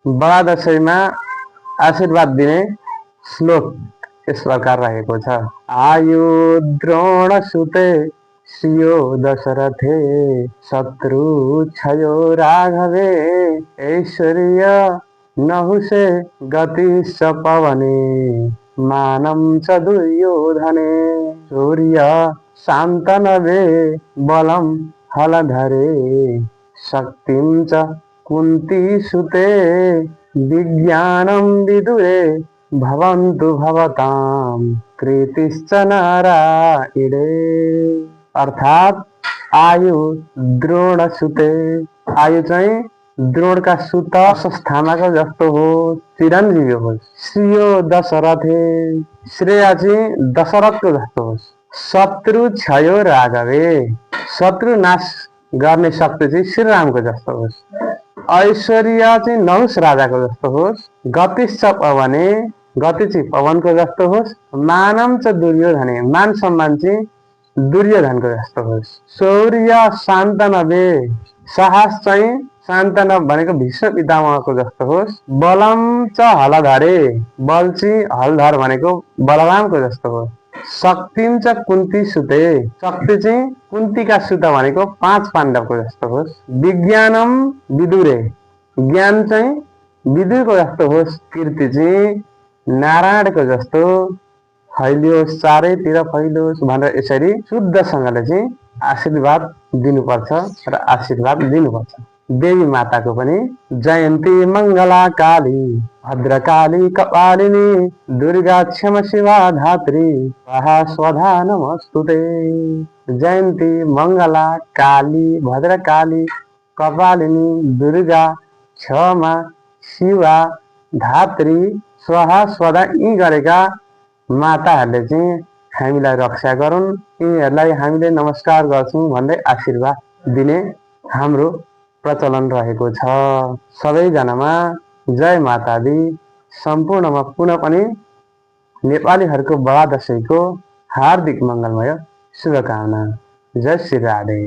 बडा दशैंमा आशीर्वाद दिने श्लोक यस प्रकार रहेको छ। आयु द्रोण सुते सियो दशरथे शत्रु क्षयो राघवे ऐश्वर्य नहुषे गतिश्च पवने मानं च दुर्योधने सूर्य शान्तनवे बलं हलधरे शक्तिं च कुन्ती सुते विज्ञानं विदुरे भवन्तु भवतां कृतिश्च नारायणे। अर्थात आयु द्रोण सुते, आयु चाहिँ द्रोणका सुत अश्वत्थामाको जस्तो होस्, चिरञ्जीवी होस्। श्रियो दशरथे, श्रेय चाहिँ दशरथको जस्तो होस्। शत्रु क्षयो राघवे, शत्रु नाश गर्ने शक्ति चाहिँ श्रीरामको जस्तो होस्। ऐश्वर्य चाहिँ नहुष राजाको जस्तो होस्। गतिश्च पवने, गति चाहिँ पवनको जस्तो होस्। मानम च दुर्योधने, मान सम्मान चाहिँ दुर्योधनको जस्तो होस्। शौर्य शान्तनवे, साहस चाहिँ शान्तनव भनेको भीष्म पितामहको जस्तो होस्। बलम च हलधरे, बल चाहिँ हलधर भनेको बलरामको जस्तो होस्। शक्तिम च कुन्ती सुते, शक्ति चाहिँ कुन्तीका सुत भनेको 5 पाण्डवको जस्तो होस्। विज्ञानम विदुरे, ज्ञान चाहिँ विदुरको जस्तो होस्। कीर्ति चाहिँ नारायणको जस्तो फैलियोस्, चारैतिर फैलियोस् भनेर यसरी शुद्धसँगले चाहिँ आशीर्वाद दिनुपर्छ र आशीर्वाद दिनुपर्छ। देवी माताको पनि जयन्ती मङ्गला काली भद्रकाली कपालिनी दुर्गा क्षमा शिवा धात्री स्वाहा स्वधा नमस्तुते। जयन्ती मङ्गला काली भद्रकाली कपालिनी दुर्गा क्षमा शिवा धात्री स्वाहा स्वधा यी गरेका माताहरूले चाहिँ हामीलाई रक्षा गरून्, यिनीहरूलाई हामीले नमस्कार गर्छौँ भन्दै आशीर्वाद दिने हाम्रो प्रचलन रहेको छ। सबैजनामा जय माता दी। सम्पूर्णमा पुनः पनि नेपालीहरूको बडा दशैंको हार्दिक मङ्गलमय शुभकामना। जय श्री राधे।